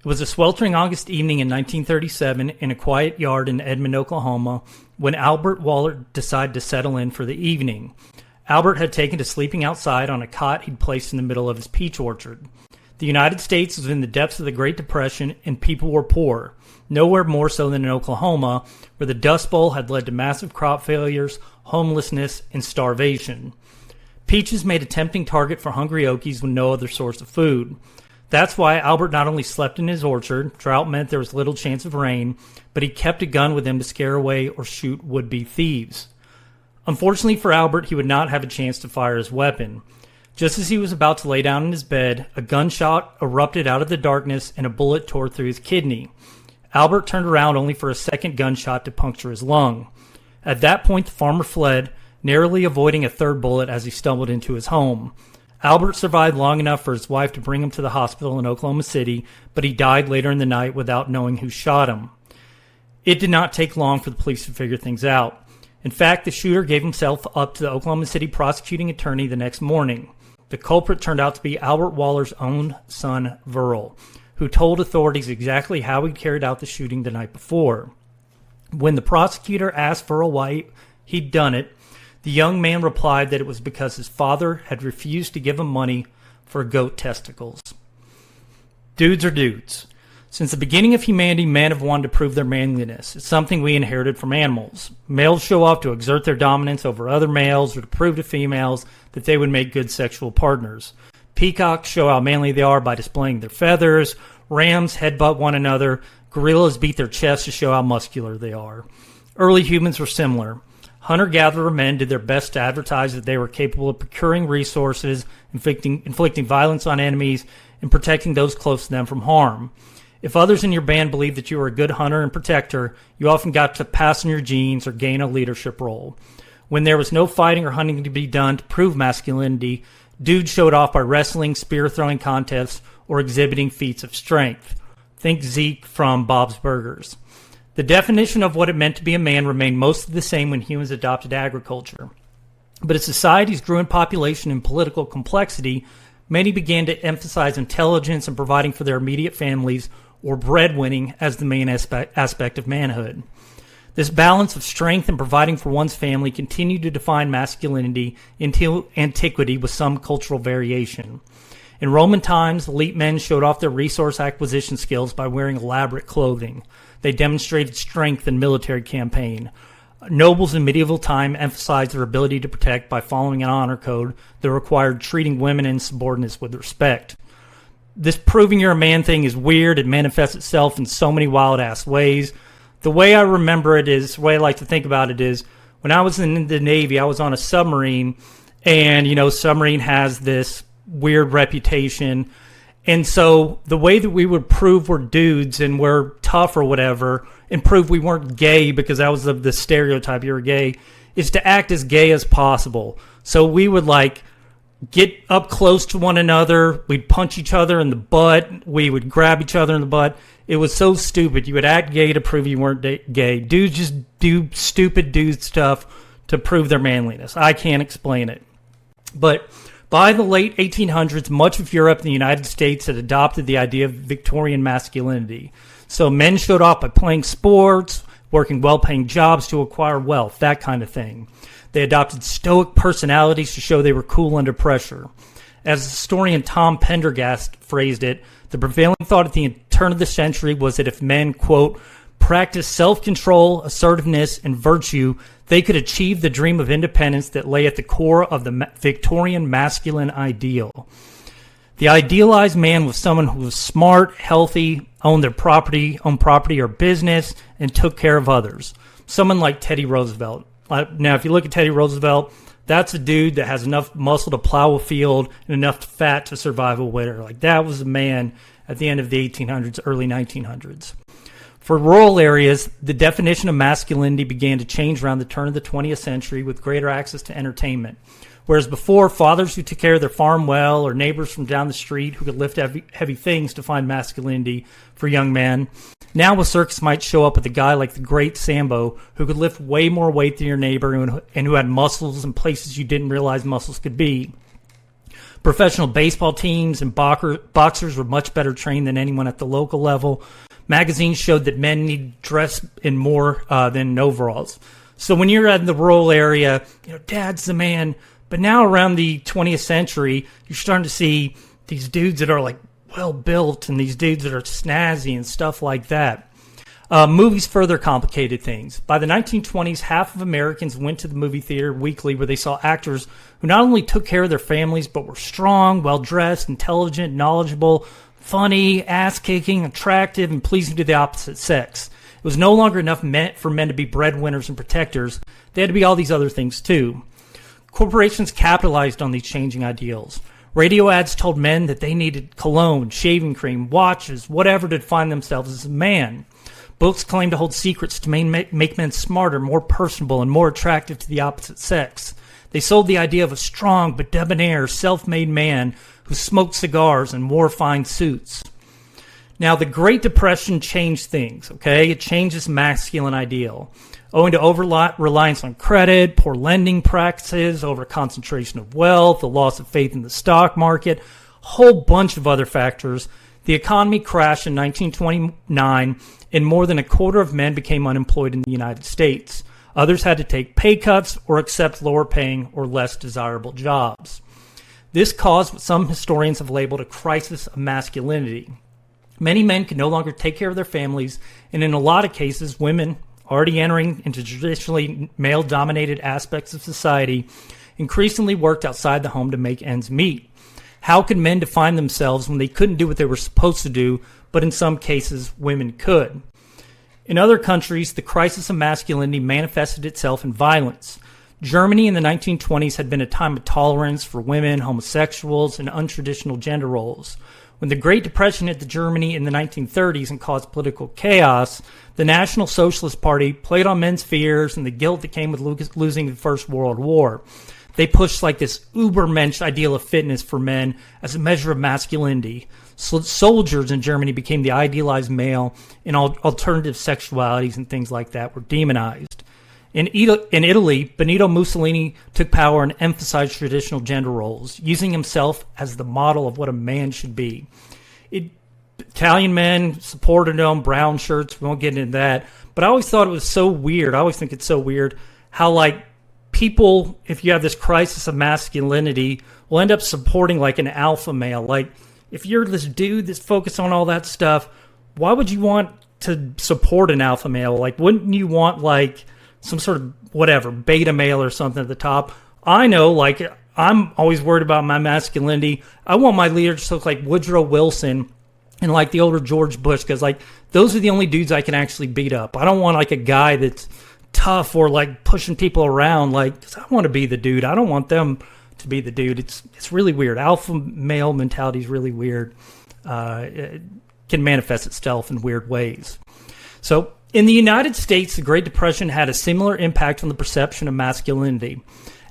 It was a sweltering August evening in 1937 in a quiet yard in Edmond, Oklahoma, when Albert Waller decided to settle in for the evening. Albert had taken to sleeping outside on a cot he'd placed in the middle of his peach orchard. The United States was in the depths of the Great Depression, and people were poor, nowhere more so than in Oklahoma, where the Dust Bowl had led to massive crop failures, homelessness, and starvation. Peaches made a tempting target for hungry Okies with no other source of food. That's why Albert not only slept in his orchard, drought meant there was little chance of rain, but he kept a gun with him to scare away or shoot would-be thieves. Unfortunately for Albert, he would not have a chance to fire his weapon. Just as he was about to lay down in his bed, a gunshot erupted out of the darkness and a bullet tore through his kidney. Albert turned around only for a second gunshot to puncture his lung. At that point, the farmer fled, narrowly avoiding a third bullet as he stumbled into his home. Albert survived long enough for his wife to bring him to the hospital in Oklahoma City, but he died later in the night without knowing who shot him. It did not take long for the police to figure things out. In fact, the shooter gave himself up to the Oklahoma City prosecuting attorney the next morning. The culprit turned out to be Albert Waller's own son, Verl, who told authorities exactly how he carried out the shooting the night before. When the prosecutor asked Verl why he'd done it, the young man replied that it was because his father had refused to give him money for goat testicles. Dudes are dudes. Since the beginning of humanity, men have wanted to prove their manliness. It's something we inherited from animals. Males show off to exert their dominance over other males or to prove to females that they would make good sexual partners. Peacocks show how manly they are by displaying their feathers. Rams headbutt one another. Gorillas beat their chests to show how muscular they are. Early humans were similar. Hunter-gatherer men did their best to advertise that they were capable of procuring resources, inflicting violence on enemies, and protecting those close to them from harm. If others in your band believed that you were a good hunter and protector, you often got to pass on your genes or gain a leadership role. When there was no fighting or hunting to be done to prove masculinity, dudes showed off by wrestling, spear-throwing contests, or exhibiting feats of strength. Think Zeke from Bob's Burgers. The definition of what it meant to be a man remained mostly the same when humans adopted agriculture. But as societies grew in population and political complexity, many began to emphasize intelligence and providing for their immediate families, or breadwinning, as the main aspect of manhood. This balance of strength and providing for one's family continued to define masculinity until antiquity with some cultural variation. In Roman times, elite men showed off their resource acquisition skills by wearing elaborate clothing. They demonstrated strength in military campaign. Nobles in medieval time emphasized their ability to protect by following an honor code that required treating women and subordinates with respect. This proving you're a man thing is weird. It manifests itself in so many wild-ass ways. The way I remember it is, the way I like to think about it is, when I was in the Navy, I was on a submarine, and, submarine has this weird reputation. And so the way that we would prove we're dudes and we're tough or whatever, and prove we weren't gay because that was the stereotype, you were gay, is to act as gay as possible. So we would get up close to one another. We'd punch each other in the butt. We would grab each other in the butt. It was so stupid. You would act gay to prove you weren't gay. Dudes just do stupid dude stuff to prove their manliness. I can't explain it. But by the late 1800s, much of Europe and the United States had adopted the idea of Victorian masculinity. So men showed off by playing sports, working well-paying jobs to acquire wealth, that kind of thing. They adopted stoic personalities to show they were cool under pressure. As historian Tom Pendergast phrased it, the prevailing thought at the turn of the century was that if men, quote, practiced self-control, assertiveness, and virtue, they could achieve the dream of independence that lay at the core of the Victorian masculine ideal. The idealized man was someone who was smart, healthy, owned property or business, and took care of others. Someone like Teddy Roosevelt. Now, if you look at Teddy Roosevelt, that's a dude that has enough muscle to plow a field and enough fat to survive a winter. That was a man at the end of the 1800s, early 1900s. For rural areas, the definition of masculinity began to change around the turn of the 20th century with greater access to entertainment. Whereas before, fathers who took care of their farm well or neighbors from down the street who could lift heavy things defined masculinity for young men, now a circus might show up with a guy like the Great Sambo who could lift way more weight than your neighbor and who had muscles in places you didn't realize muscles could be. Professional baseball teams and boxers were much better trained than anyone at the local level. Magazines showed that men need to dress in more than in overalls. So when you're in the rural area, dad's the man. But now around the 20th century, you're starting to see these dudes that are like well built and these dudes that are snazzy and stuff like that. Movies further complicated things. By the 1920s, half of Americans went to the movie theater weekly where they saw actors who not only took care of their families, but were strong, well-dressed, intelligent, knowledgeable, funny, ass-kicking, attractive, and pleasing to the opposite sex. It was no longer enough for men to be breadwinners and protectors. They had to be all these other things too. Corporations capitalized on these changing ideals. Radio ads told men that they needed cologne, shaving cream, watches, whatever to define themselves as a man. Books claimed to hold secrets to make men smarter, more personable, and more attractive to the opposite sex. They sold the idea of a strong but debonair, self-made man who smoked cigars and wore fine suits. Now, the Great Depression changed things, okay? It changed this masculine ideal. Owing to over-reliance on credit, poor lending practices, over-concentration of wealth, the loss of faith in the stock market, a whole bunch of other factors, the economy crashed in 1929, and more than a quarter of men became unemployed in the United States. Others had to take pay cuts or accept lower-paying or less desirable jobs. This caused what some historians have labeled a crisis of masculinity. Many men could no longer take care of their families, and in a lot of cases, women, already entering into traditionally male-dominated aspects of society, increasingly worked outside the home to make ends meet. How could men define themselves when they couldn't do what they were supposed to do, but in some cases, women could? In other countries, the crisis of masculinity manifested itself in violence. Germany in the 1920s had been a time of tolerance for women, homosexuals, and untraditional gender roles. When the Great Depression hit Germany in the 1930s and caused political chaos, the National Socialist Party played on men's fears and the guilt that came with losing the First World War. They pushed like this ubermensch ideal of fitness for men as a measure of masculinity. So soldiers in Germany became the idealized male, and alternative sexualities and things like that were demonized. In Italy, Benito Mussolini took power and emphasized traditional gender roles, using himself as the model of what a man should be. Italian men supported him, brown shirts, we won't get into that. But I always thought it was so weird. I always think it's so weird how, like, people, if you have this crisis of masculinity, will end up supporting, like, an alpha male. Like, if you're this dude that's focused on all that stuff, why would you want to support an alpha male? Like, wouldn't you want, like, some sort of, whatever, beta male or something at the top? I know, like, I'm always worried about my masculinity. I want my leaders to look like Woodrow Wilson and, like, the older George Bush, because, like, those are the only dudes I can actually beat up. I don't want, like, a guy that's tough or, like, pushing people around. Like, 'cause I want to be the dude. I don't want them to be the dude. It's really weird. Alpha male mentality is really weird. It can manifest itself in weird ways. So, in the United States, the Great Depression had a similar impact on the perception of masculinity.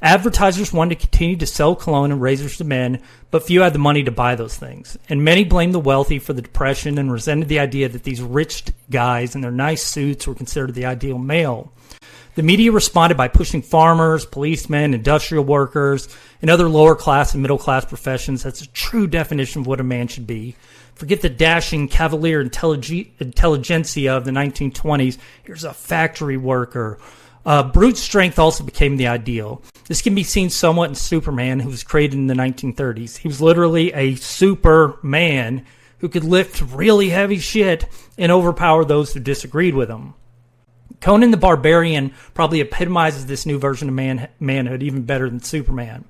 Advertisers wanted to continue to sell cologne and razors to men, but few had the money to buy those things. And many blamed the wealthy for the depression and resented the idea that these rich guys in their nice suits were considered the ideal male. The media responded by pushing farmers, policemen, industrial workers, and other lower class and middle class professions as a true definition of what a man should be. Forget the dashing cavalier intelligentsia of the 1920s. Here's a factory worker. Brute strength also became the ideal. This can be seen somewhat in Superman, who was created in the 1930s. He was literally a superman who could lift really heavy shit and overpower those who disagreed with him. Conan the Barbarian probably epitomizes this new version of manhood even better than Superman.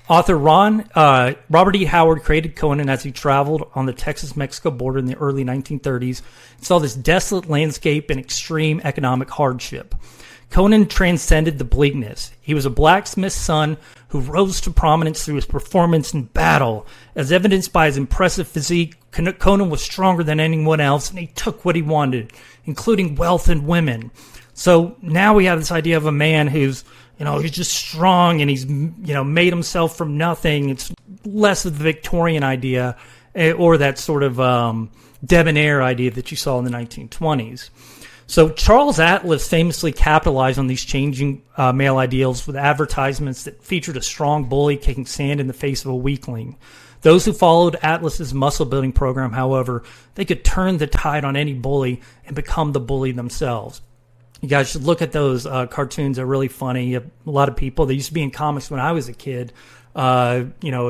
Author Robert E. Howard created Conan as he traveled on the Texas-Mexico border in the early 1930s and saw this desolate landscape and extreme economic hardship. Conan transcended the bleakness. He was a blacksmith's son who rose to prominence through his performance in battle. As evidenced by his impressive physique, Conan was stronger than anyone else, and he took what he wanted, including wealth and women. So now we have this idea of a man who's, he's just strong and he's, made himself from nothing. It's less of the Victorian idea or that sort of debonair idea that you saw in the 1920s. So Charles Atlas famously capitalized on these changing male ideals with advertisements that featured a strong bully kicking sand in the face of a weakling. Those who followed Atlas's muscle-building program, however, they could turn the tide on any bully and become the bully themselves. You guys should look at those cartoons. They're really funny. A lot of people, they used to be in comics when I was a kid. A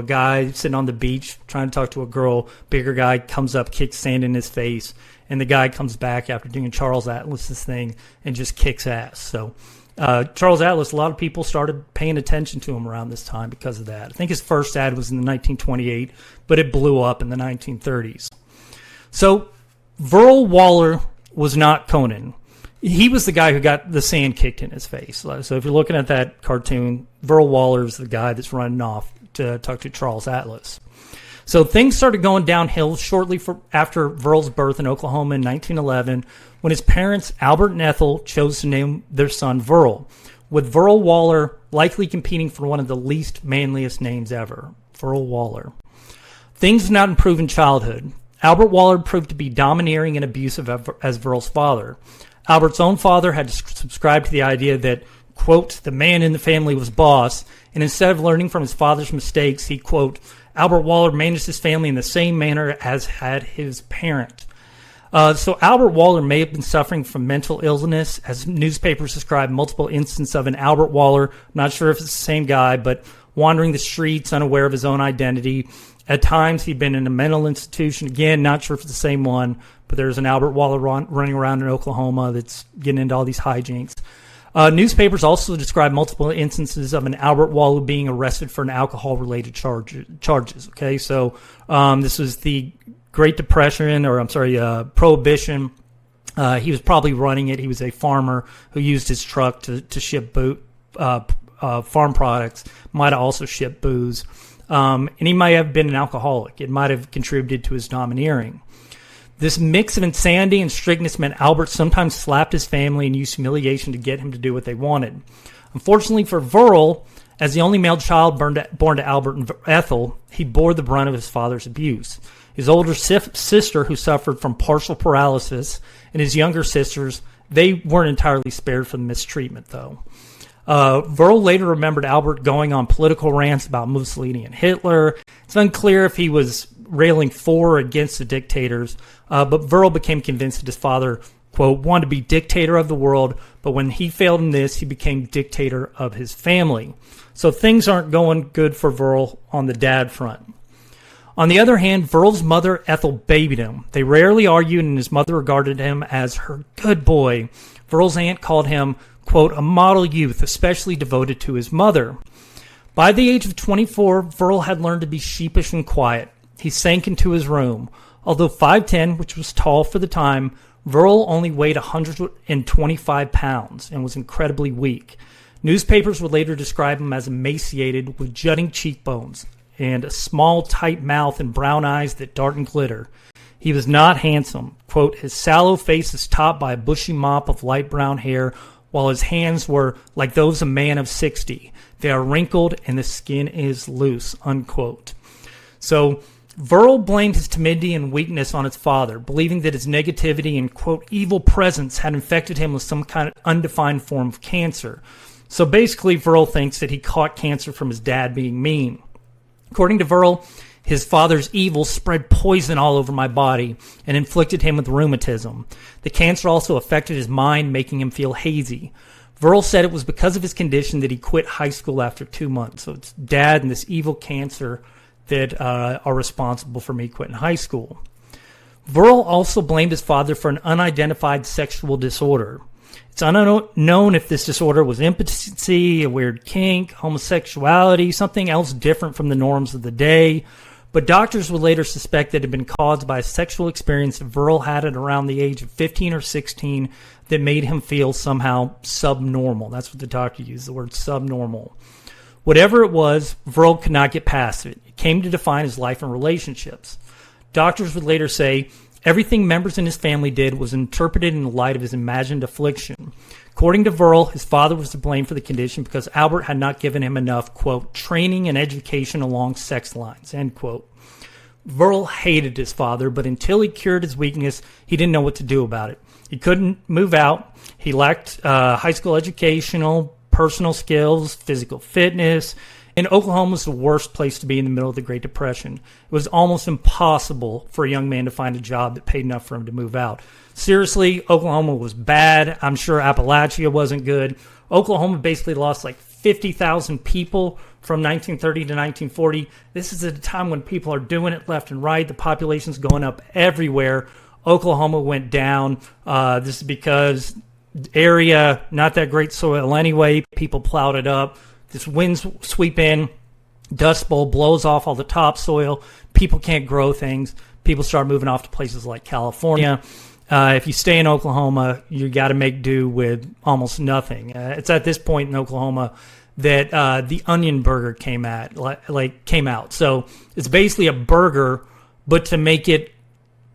guy sitting on the beach trying to talk to a girl, bigger guy comes up, kicks sand in his face, and the guy comes back after doing Charles Atlas's thing and just kicks ass. So Charles Atlas, a lot of people started paying attention to him around this time because of that. I think his first ad was in 1928, but it blew up in the 1930s. So Verl Waller was not Conan. He was the guy who got the sand kicked in his face. So if you're looking at that cartoon, Verl Waller is the guy that's running off to talk to Charles Atlas. So things started going downhill shortly after Verl's birth in Oklahoma in 1911, when his parents, Albert and Ethel, chose to name their son Verl, with Verl Waller likely competing for one of the least manliest names ever, Verl Waller. Things did not improve in childhood. Albert Waller proved to be domineering and abusive as Verl's father. Albert's own father had subscribed to the idea that, quote, the man in the family was boss, and instead of learning from his father's mistakes, he, quote, Albert Waller managed his family in the same manner as had his parent. So Albert Waller may have been suffering from mental illness, as newspapers describe multiple instances of an Albert Waller, not sure if it's the same guy, but wandering the streets unaware of his own identity. At times, he'd been in a mental institution. Again, not sure if it's the same one, but there's an Albert Waller running around in Oklahoma that's getting into all these hijinks. Newspapers also describe multiple instances of an Albert Waller being arrested for an alcohol-related charges. Okay, so this was the Great Depression, Prohibition. He was probably running it. He was a farmer who used his truck to ship farm products. Might have also shipped booze. And he might have been an alcoholic. It might have contributed to his domineering. This mix of insanity and strictness meant Albert sometimes slapped his family and used humiliation to get him to do what they wanted. Unfortunately for Verl, as the only male child born to Albert and Ethel, he bore the brunt of his father's abuse. His older sister, who suffered from partial paralysis, and his younger sisters, they weren't entirely spared from the mistreatment, though. Verl later remembered Albert going on political rants about Mussolini and Hitler. It's unclear if he was railing for or against the dictators, but Verl became convinced that his father, quote, wanted to be dictator of the world, but when he failed in this, he became dictator of his family. So things aren't going good for Verl on the dad front. On the other hand, Verl's mother, Ethel, babied him. They rarely argued, and his mother regarded him as her good boy. Verl's aunt called him, quote, a model youth, especially devoted to his mother. By the age of 24, Verl had learned to be sheepish and quiet. He sank into his room. Although 5'10", which was tall for the time, Verl only weighed 125 pounds and was incredibly weak. Newspapers would later describe him as emaciated with jutting cheekbones and a small, tight mouth and brown eyes that dart and glitter. He was not handsome. Quote, his sallow face is topped by a bushy mop of light brown hair, while his hands were like those of a man of 60. They are wrinkled and the skin is loose, unquote. So Verl blamed his timidity and weakness on his father, believing that his negativity and, quote, evil presence had infected him with some kind of undefined form of cancer. So basically, Verl thinks that he caught cancer from his dad being mean. According to Verl, his father's evil spread poison all over my body and inflicted him with rheumatism. The cancer also affected his mind, making him feel hazy. Verl said it was because of his condition that he quit high school after 2 months. So it's dad and this evil cancer that are responsible for me quitting high school. Verl also blamed his father for an unidentified sexual disorder. It's unknown if this disorder was impotency, a weird kink, homosexuality, something else different from the norms of the day, but doctors would later suspect that it had been caused by a sexual experience that Verl had at around the age of 15 or 16 that made him feel somehow subnormal. That's what the doctor used, the word subnormal. Whatever it was, Verl could not get past it. It came to define his life and relationships. Doctors would later say everything members in his family did was interpreted in the light of his imagined affliction. According to Verl, his father was to blame for the condition because Albert had not given him enough, quote, training and education along sex lines, end quote. Verl hated his father, but until he cured his weakness, he didn't know what to do about it. He couldn't move out. He lacked high school educational, personal skills, physical fitness, and Oklahoma was the worst place to be in the middle of the Great Depression. It was almost impossible for a young man to find a job that paid enough for him to move out. Seriously, Oklahoma was bad. I'm sure Appalachia wasn't good. Oklahoma basically lost like 50,000 people from 1930 to 1940. This is at a time when people are doing it left and right. The population's going up everywhere. Oklahoma went down. This is because area, not that great soil anyway. People plowed it up. This winds sweep in, Dust Bowl blows off all the topsoil. People can't grow things. People start moving off to places like California. If you stay in Oklahoma, you got to make do with almost nothing. It's at this point in Oklahoma that the onion burger came out. So it's basically a burger, but to make it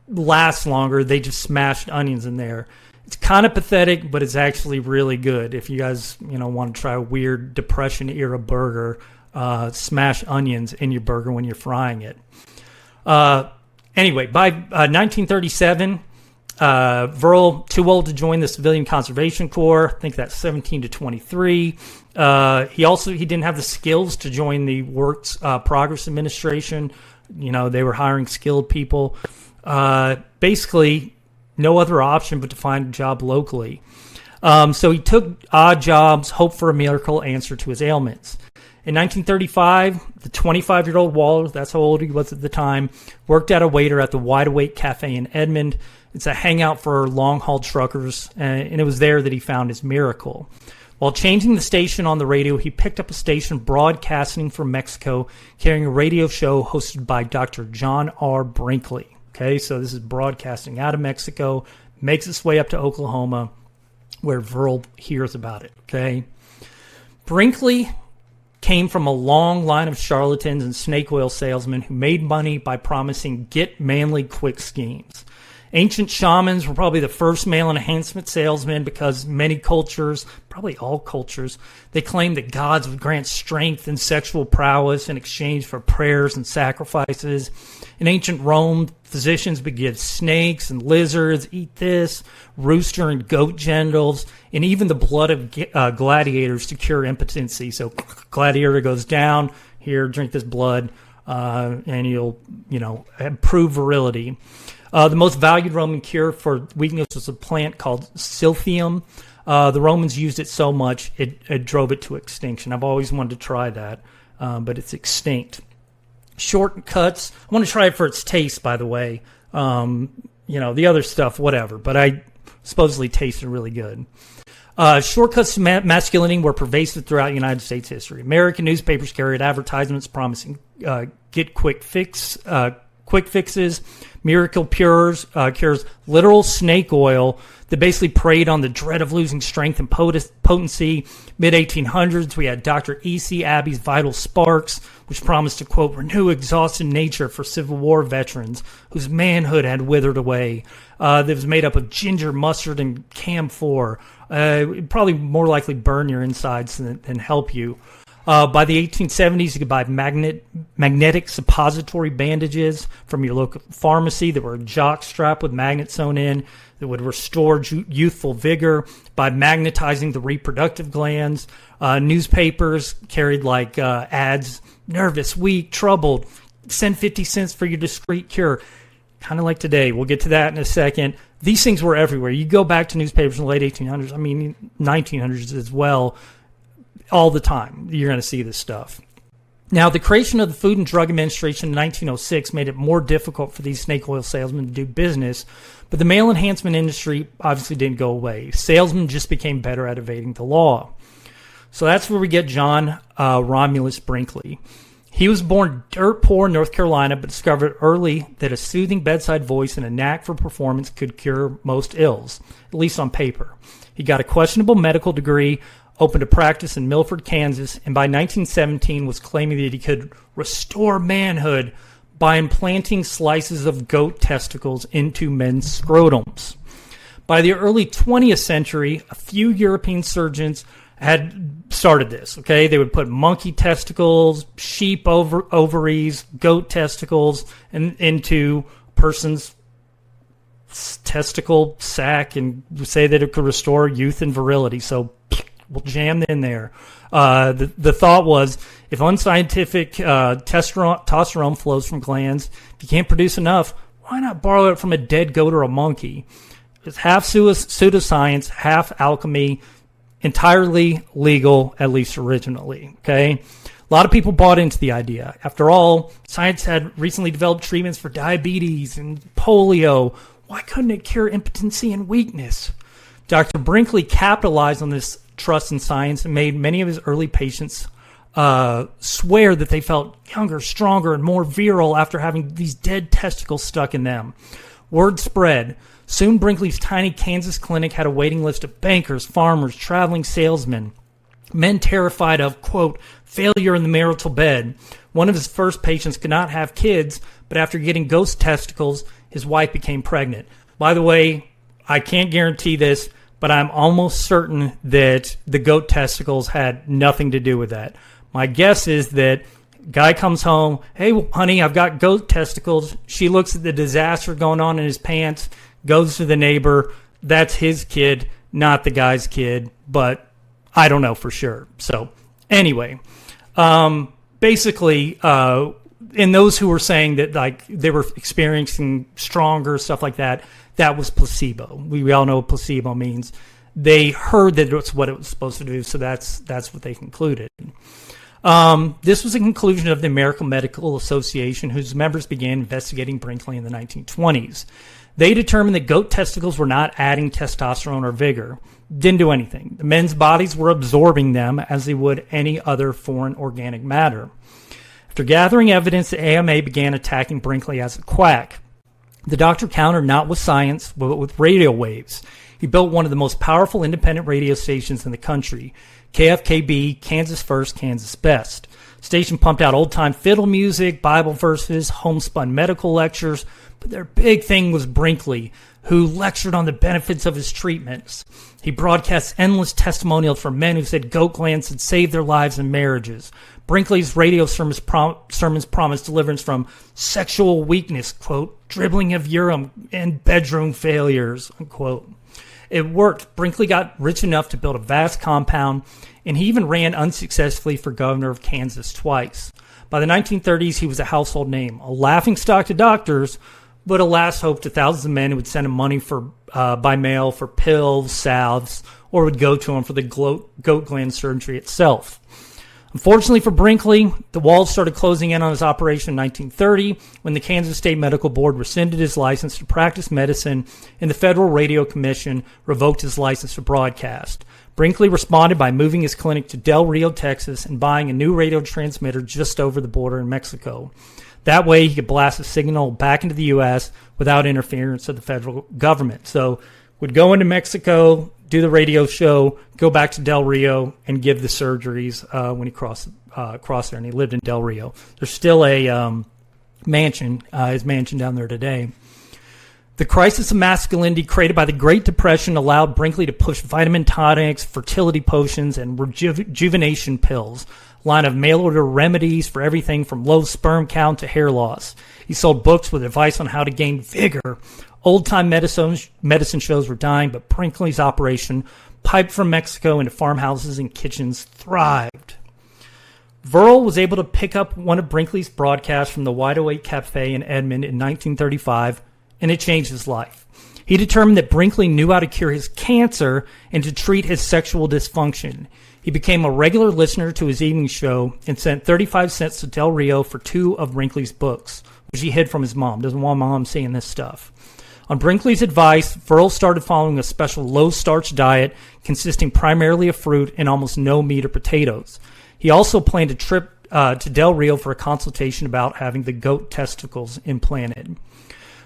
last longer, they just smashed onions in there. It's kind of pathetic, but it's actually really good. If you guys, want to try a weird Depression era burger, smash onions in your burger when you're frying it. Anyway, by 1937, Verl, too old to join the Civilian Conservation Corps. I think that's 17 to 23. He didn't have the skills to join the Works Progress Administration. They were hiring skilled people. Basically, no other option but to find a job locally. So he took odd jobs, hoped for a miracle answer to his ailments. In 1935, the 25-year-old Waller, that's how old he was at the time, worked as a waiter at the Wide Awake Cafe in Edmond. It's a hangout for long-haul truckers, and it was there that he found his miracle. While changing the station on the radio, he picked up a station broadcasting from Mexico, carrying a radio show hosted by Dr. John R. Brinkley. Okay, so this is broadcasting out of Mexico, makes its way up to Oklahoma, where Verl hears about it. Okay, Brinkley came from a long line of charlatans and snake oil salesmen who made money by promising get manly quick schemes. Ancient shamans were probably the first male enhancement salesmen because many cultures, probably all cultures, they claimed that gods would grant strength and sexual prowess in exchange for prayers and sacrifices. In ancient Rome, physicians would give snakes and lizards, eat this, rooster and goat genitals, and even the blood of gladiators to cure impotency. So gladiator goes down, here, drink this blood, and you'll, improve virility. The most valued Roman cure for weakness was a plant called silphium. The Romans used it so much, it drove it to extinction. I've always wanted to try that, but it's extinct. Shortcuts. I want to try it for its taste, by the way. The other stuff, whatever, but I supposedly tasted really good. Shortcuts to masculinity were pervasive throughout United States history. American newspapers carried advertisements promising get quick fixes, miracle cures, literal snake oil that basically preyed on the dread of losing strength and potency. Mid-1800s, we had Dr. E.C. Abbey's Vital Sparks, which promised to, quote, renew exhausted nature for Civil War veterans whose manhood had withered away. That was made up of ginger, mustard, and camphor. It'd probably more likely burn your insides than help you. By the 1870s, you could buy magnetic suppository bandages from your local pharmacy that were a jock strap with magnets sewn in that would restore youthful vigor by magnetizing the reproductive glands. Newspapers carried ads, nervous, weak, troubled, send 50 cents for your discreet cure. Kind of like today. We'll get to that in a second. These things were everywhere. You go back to newspapers in the late 1800s, 1900s as well. All the time, you're going to see this stuff. Now, the creation of the Food and Drug Administration in 1906 made it more difficult for these snake oil salesmen to do business, but the male enhancement industry obviously didn't go away. Salesmen just became better at evading the law. So that's where we get John Romulus Brinkley. He was born dirt poor in North Carolina, but discovered early that a soothing bedside voice and a knack for performance could cure most ills, at least on paper. He got a questionable medical degree, opened a practice in Milford, Kansas, and by 1917 was claiming that he could restore manhood by implanting slices of goat testicles into men's scrotums. By the early 20th century, a few European surgeons had started this, okay? They would put monkey testicles, sheep ovaries, goat testicles into a person's testicle sac and say that it could restore youth and virility. So we'll jam in there. The thought was, if unscientific testosterone flows from glands, if you can't produce enough, why not borrow it from a dead goat or a monkey? It's half pseudoscience, half alchemy, entirely legal, at least originally. Okay, a lot of people bought into the idea. After all, science had recently developed treatments for diabetes and polio. Why couldn't it cure impotency and weakness? Dr. Brinkley capitalized on this trust in science and made many of his early patients swear that they felt younger, stronger, and more virile after having these dead testicles stuck in them. Word spread. Soon Brinkley's tiny Kansas clinic had a waiting list of bankers, farmers, traveling salesmen, men terrified of, quote, failure in the marital bed. One of his first patients could not have kids, but after getting ghost testicles, his wife became pregnant. By the way, I can't guarantee this, but I'm almost certain that the goat testicles had nothing to do with that. My guess is that guy comes home, hey, honey, I've got goat testicles. She looks at the disaster going on in his pants, goes to the neighbor. That's his kid, not the guy's kid, but I don't know for sure. So anyway, basically, in those who were saying that like they were experiencing stronger stuff like that, that was placebo. We all know what placebo means. They heard that it's what it was supposed to do, so that's what they concluded. This was a conclusion of the American Medical Association, whose members began investigating Brinkley in the 1920s. They determined that goat testicles were not adding testosterone or vigor. Didn't do anything. The men's bodies were absorbing them as they would any other foreign organic matter. After gathering evidence, the AMA began attacking Brinkley as a quack. The doctor countered not with science, but with radio waves. He built one of the most powerful independent radio stations in the country, KFKB, Kansas First, Kansas Best. The station pumped out old-time fiddle music, Bible verses, homespun medical lectures, but their big thing was Brinkley, who lectured on the benefits of his treatments. He broadcast endless testimonials from men who said goat glands had saved their lives and marriages. Brinkley's radio sermons promised deliverance from sexual weakness, quote, dribbling of urine, and bedroom failures, unquote. It worked. Brinkley got rich enough to build a vast compound, and he even ran unsuccessfully for governor of Kansas twice. By the 1930s, he was a household name, a laughingstock to doctors, but a last hope to thousands of men who would send him money by mail for pills, salves, or would go to him for the goat gland surgery itself. Unfortunately for Brinkley, the walls started closing in on his operation in 1930 when the Kansas State Medical Board rescinded his license to practice medicine and the Federal Radio Commission revoked his license to broadcast. Brinkley responded by moving his clinic to Del Rio, Texas, and buying a new radio transmitter just over the border in Mexico. That way, he could blast a signal back into the U.S. without interference of the federal government. So, would go into Mexico, do the radio show, go back to Del Rio, and give the surgeries when he crossed there, and he lived in Del Rio. There's still a mansion, his mansion down there today. The crisis of masculinity created by the Great Depression allowed Brinkley to push vitamin tonics, fertility potions, and rejuvenation pills, a line of mail-order remedies for everything from low sperm count to hair loss. He sold books with advice on how to gain vigor. Old-time medicine shows were dying, but Brinkley's operation, piped from Mexico into farmhouses and kitchens, thrived. Verl was able to pick up one of Brinkley's broadcasts from the Wide Awake Cafe in Edmond in 1935, and it changed his life. He determined that Brinkley knew how to cure his cancer and to treat his sexual dysfunction. He became a regular listener to his evening show and sent 35 cents to Del Rio for 2 of Brinkley's books, which he hid from his mom. Doesn't want mom seeing this stuff. On Brinkley's advice, Verl started following a special low-starch diet consisting primarily of fruit and almost no meat or potatoes. He also planned a trip to Del Rio for a consultation about having the goat testicles implanted.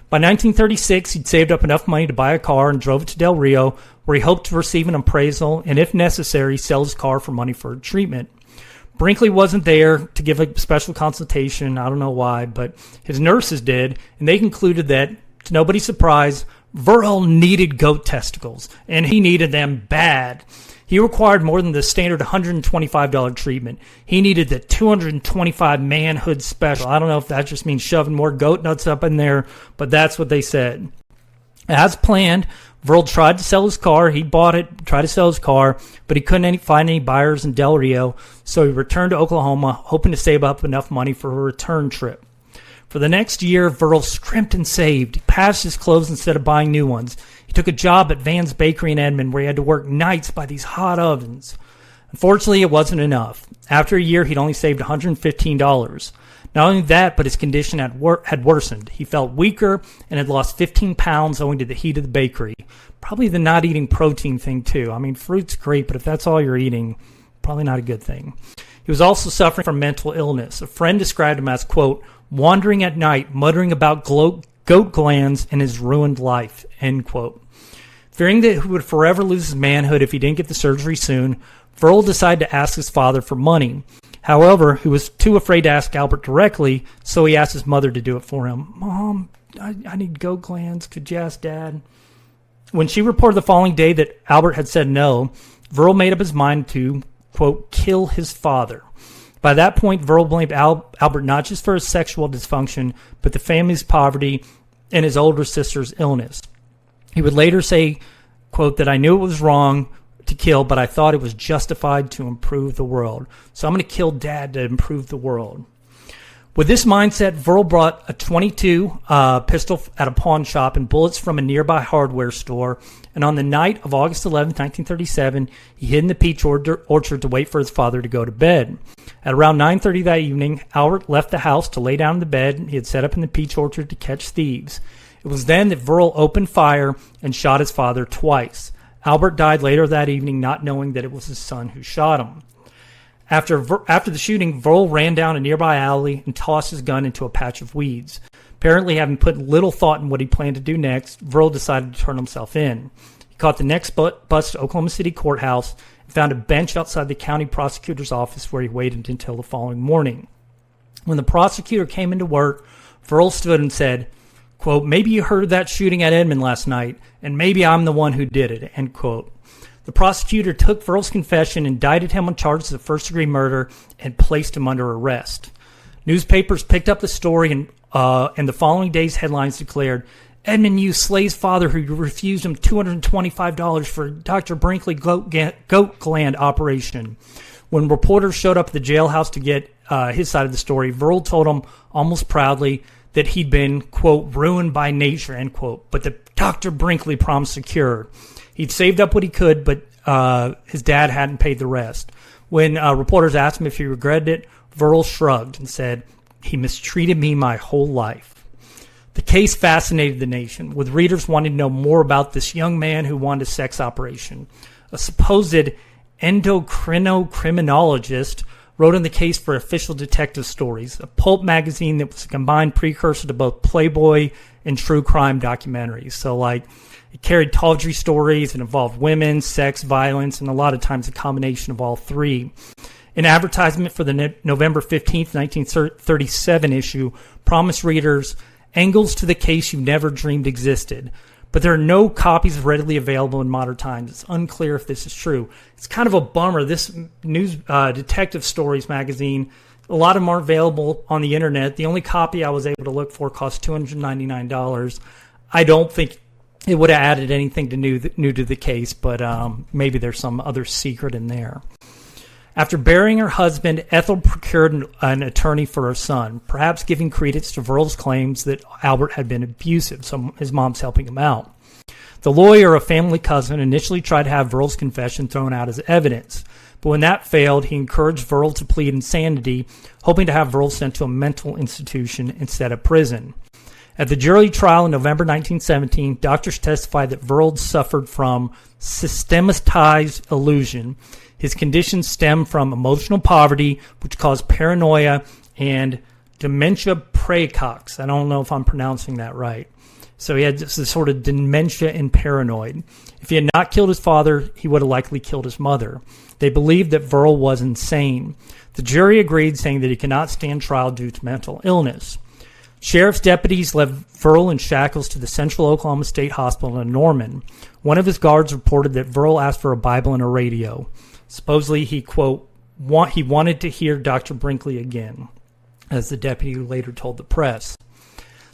By 1936, he'd saved up enough money to buy a car and drove it to Del Rio, where he hoped to receive an appraisal and, if necessary, sell his car for money for treatment. Brinkley wasn't there to give a special consultation. I don't know why, but his nurses did, and they concluded that, to nobody's surprise, Verl needed goat testicles, and he needed them bad. He required more than the standard $125 treatment. He needed the $225 manhood special. I don't know if that just means shoving more goat nuts up in there, but that's what they said. As planned, Verl tried to sell his car. He bought it, tried to sell his car, but he couldn't find any buyers in Del Rio, so he returned to Oklahoma, hoping to save up enough money for a return trip. For the next year, Verl scrimped and saved. He patched his clothes instead of buying new ones. He took a job at Van's Bakery in Edmond, where he had to work nights by these hot ovens. Unfortunately, it wasn't enough. After a year, he'd only saved $115. Not only that, but his condition had worsened. He felt weaker and had lost 15 pounds owing to the heat of the bakery. Probably the not eating protein thing, too. I mean, fruit's great, but if that's all you're eating, probably not a good thing. He was also suffering from mental illness. A friend described him as, quote, wandering at night, muttering about goat glands and his ruined life, end quote. Fearing that he would forever lose his manhood if he didn't get the surgery soon, Verl decided to ask his father for money. However, he was too afraid to ask Albert directly, so he asked his mother to do it for him. Mom, I need goat glands. Could you ask Dad? When she reported the following day that Albert had said no, Verl made up his mind to, quote, kill his father. By that point, Verl blamed Albert not just for his sexual dysfunction, but the family's poverty and his older sister's illness. He would later say, quote, that I knew it was wrong to kill, but I thought it was justified to improve the world. So I'm going to kill Dad to improve the world. With this mindset, Verl brought a .22 pistol at a pawn shop and bullets from a nearby hardware store. And on the night of August 11, 1937, he hid in the peach orchard to wait for his father to go to bed. At around 9:30 that evening, Albert left the house to lay down in the bed he had set up in the peach orchard to catch thieves. It was then that Verl opened fire and shot his father twice. Albert died later that evening, not knowing that it was his son who shot him. After the shooting, Verl ran down a nearby alley and tossed his gun into a patch of weeds. Apparently, having put little thought in what he planned to do next, Verl decided to turn himself in. He caught the next bus to Oklahoma City Courthouse and found a bench outside the county prosecutor's office where he waited until the following morning. When the prosecutor came into work, Verl stood and said, quote, maybe you heard that shooting at Edmond last night, and maybe I'm the one who did it, end quote. The prosecutor took Verl's confession, indicted him on charges of first-degree murder, and placed him under arrest. Newspapers picked up the story, and the following day's headlines declared, Edmund U. Slay's father who refused him $225 for a Dr. Brinkley goat gland operation. When reporters showed up at the jailhouse to get his side of the story, Verl told them almost proudly that he'd been, quote, ruined by nature, end quote, but that Dr. Brinkley promised a cure. He'd saved up what he could, but his dad hadn't paid the rest. When reporters asked him if he regretted it, Verl shrugged and said, he mistreated me my whole life. The case fascinated the nation, with readers wanting to know more about this young man who wanted a sex operation. A supposed endocrinocriminologist wrote in the case for Official Detective Stories, a pulp magazine that was a combined precursor to both Playboy and true crime documentaries. So, like, it carried tawdry stories and involved women, sex, violence, and a lot of times a combination of all three. An advertisement for the November 15th, 1937 issue promised readers angles to the case you never dreamed existed. But there are no copies readily available in modern times. It's unclear if this is true. It's kind of a bummer. This news Detective Stories magazine, a lot of them aren't available on the internet. The only copy I was able to look for cost $299. I don't think it would have added anything to new to the case, but maybe there's some other secret in there. After burying her husband, Ethel procured an attorney for her son, perhaps giving credence to Verl's claims that Albert had been abusive, so his mom's helping him out. The lawyer, a family cousin, initially tried to have Verl's confession thrown out as evidence, but when that failed, he encouraged Verl to plead insanity, hoping to have Verl sent to a mental institution instead of prison. At the jury trial in November 1917, doctors testified that Verl suffered from systematized illusion. His conditions stem from emotional poverty, which caused paranoia, and dementia praecox. I don't know if I'm pronouncing that right. So he had this sort of dementia and paranoid. If he had not killed his father, he would have likely killed his mother. They believed that Verl was insane. The jury agreed, saying that he could not stand trial due to mental illness. Sheriff's deputies led Verl in shackles to the Central Oklahoma State Hospital in Norman. One of his guards reported that Verl asked for a Bible and a radio. Supposedly, he, quote, he wanted to hear Dr. Brinkley again, as the deputy later told the press.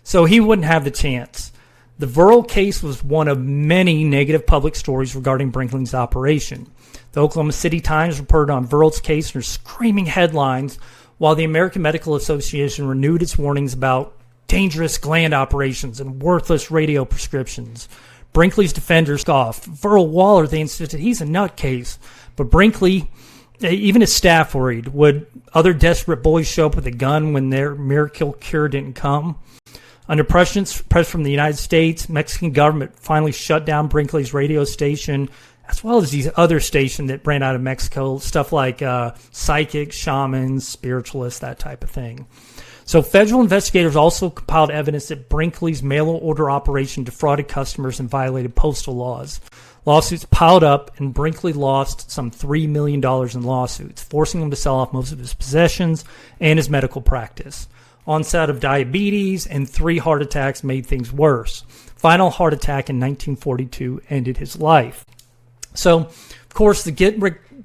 So he wouldn't have the chance. The Verl case was one of many negative public stories regarding Brinkley's operation. The Oklahoma City Times reported on Verl's case in screaming headlines, while the American Medical Association renewed its warnings about dangerous gland operations and worthless radio prescriptions. Brinkley's defenders scoffed. Verl Waller, they insisted, he's a nutcase. But Brinkley, even his staff worried. Would other desperate boys show up with a gun when their miracle cure didn't come? Under pressure from the United States, Mexican government finally shut down Brinkley's radio station, as well as these other stations that ran out of Mexico, stuff like psychics, shamans, spiritualists, that type of thing. So federal investigators also compiled evidence that Brinkley's mail-order operation defrauded customers and violated postal laws. Lawsuits piled up, and Brinkley lost some $3 million in lawsuits, forcing him to sell off most of his possessions and his medical practice. Onset of diabetes and 3 heart attacks made things worse. Final heart attack in 1942 ended his life. So, of course, the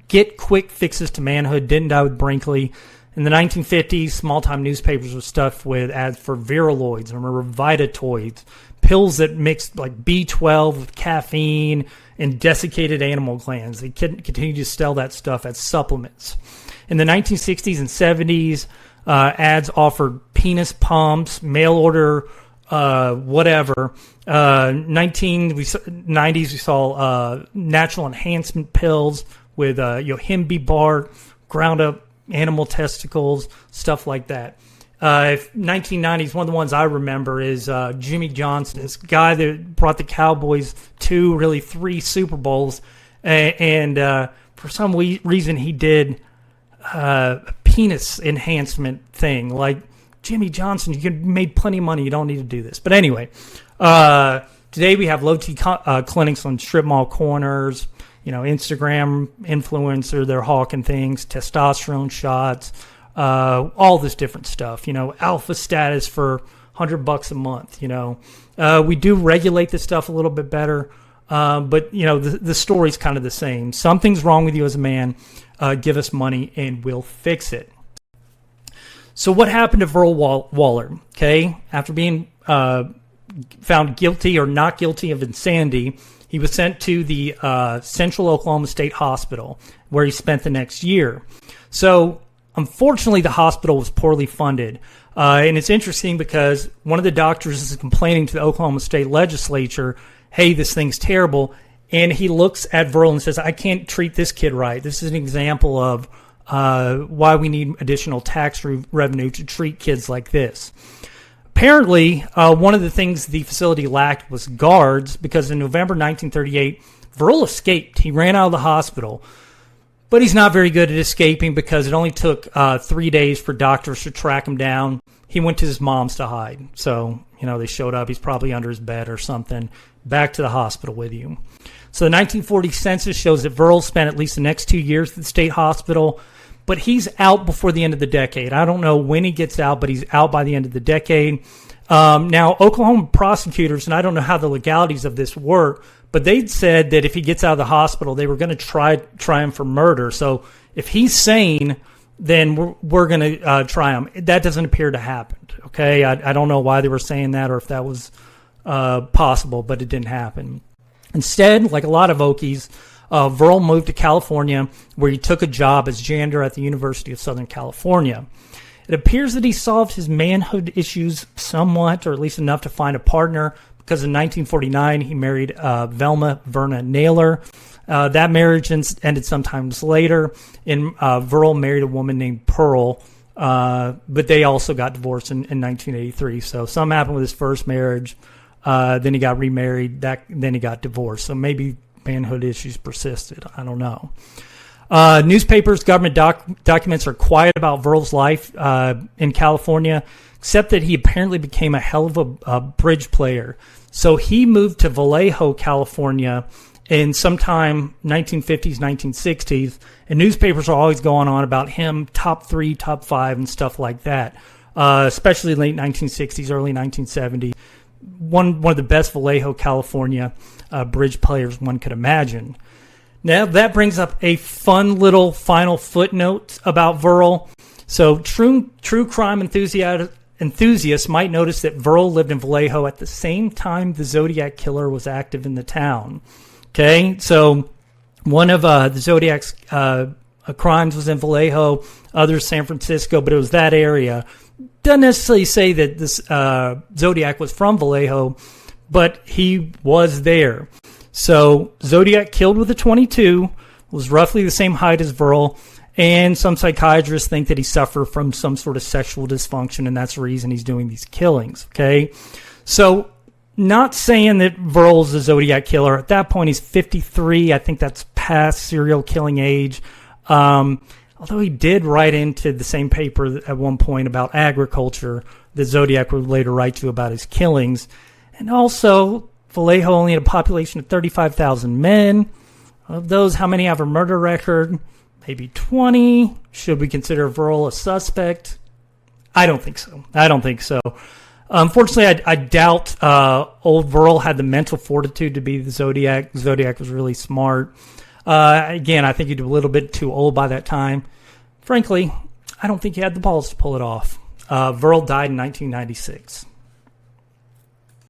get quick fixes to manhood didn't die with Brinkley. In the 1950s, small-time newspapers were stuffed with ads for Viriloids and Vitatoids, pills that mixed like B12 with caffeine and desiccated animal glands. They continued to sell that stuff as supplements. In the 1960s and 70s, ads offered penis pumps, mail order, whatever. 90s, we saw natural enhancement pills with hemby bark, ground up animal testicles, stuff like that. 1990s, one of the ones I remember is Jimmy Johnson, this guy that brought the Cowboys 3 Super Bowls, and for some reason he did a penis enhancement thing. Like, Jimmy Johnson, you made plenty of money, you don't need to do this. But anyway, today we have low-T clinics on strip mall corners, Instagram influencer, they're hawking things, testosterone shots, all this different stuff, alpha status for $100 a month, we do regulate this stuff a little bit better, but the story's kind of the same. Something's wrong with you as a man, give us money and we'll fix it. So what happened to Verl Waller? Okay, after being found guilty or not guilty of insanity, he was sent to the Central Oklahoma State Hospital, where he spent the next year. So, unfortunately, the hospital was poorly funded. And it's interesting because one of the doctors is complaining to the Oklahoma State legislature, hey, this thing's terrible. And he looks at Verl and says, I can't treat this kid right. This is an example of why we need additional tax revenue to treat kids like this. Apparently, one of the things the facility lacked was guards, because in November 1938, Verl escaped. He ran out of the hospital. But he's not very good at escaping because it only took 3 days for doctors to track him down. He went to his mom's to hide. So, they showed up. He's probably under his bed or something. Back to the hospital with you. So the 1940 census shows that Verl spent at least the next 2 years at the state hospital. But he's out before the end of the decade. I don't know when he gets out, but he's out by the end of the decade. Now, Oklahoma prosecutors, and I don't know how the legalities of this work, but they'd said that if he gets out of the hospital, they were going to try him for murder. So if he's sane, then we're going to try him. That doesn't appear to happen. Okay, I don't know why they were saying that or if that was possible, but it didn't happen. Instead, like a lot of Okies, Verl moved to California, where he took a job as janitor at the University of Southern California. It appears that he solved his manhood issues somewhat, or at least enough to find a partner, because in 1949 he married Velma Verna Naylor. That marriage ended sometimes later, and Verl married a woman named Pearl, but they also got divorced in 1983. So something happened with his first marriage, then he got remarried, then he got divorced. So maybe manhood issues persisted. I don't know. Newspapers, government documents are quiet about Verl's life in California, except that he apparently became a hell of a bridge player. So he moved to Vallejo, California in sometime 1950s, 1960s, and newspapers are always going on about him, top 3, top 5, and stuff like that, especially late 1960s, early 1970s. One of the best Vallejo, California bridge players one could imagine. Now, that brings up a fun little final footnote about Verl. So, true crime enthusiasts enthusiasts might notice that Verl lived in Vallejo at the same time the Zodiac killer was active in the town. Okay, so one of the Zodiac's crimes was in Vallejo, others San Francisco, but it was that area. Doesn't necessarily say that this Zodiac was from Vallejo, but he was there. So Zodiac killed with a .22, was roughly the same height as Verl, and some psychiatrists think that he suffered from some sort of sexual dysfunction, and that's the reason he's doing these killings, okay? So not saying that Verl's a Zodiac killer. At that point, he's 53. I think that's past serial killing age. Although he did write into the same paper at one point about agriculture that Zodiac would later write to about his killings. And also, Vallejo only had a population of 35,000 men. Of those, how many have a murder record? Maybe 20. Should we consider Verl a suspect? I don't think so. Unfortunately, I doubt old Verl had the mental fortitude to be the Zodiac. Zodiac was really smart. Again, I think he'd be a little bit too old by that time. Frankly, I don't think he had the balls to pull it off. Verl died in 1996.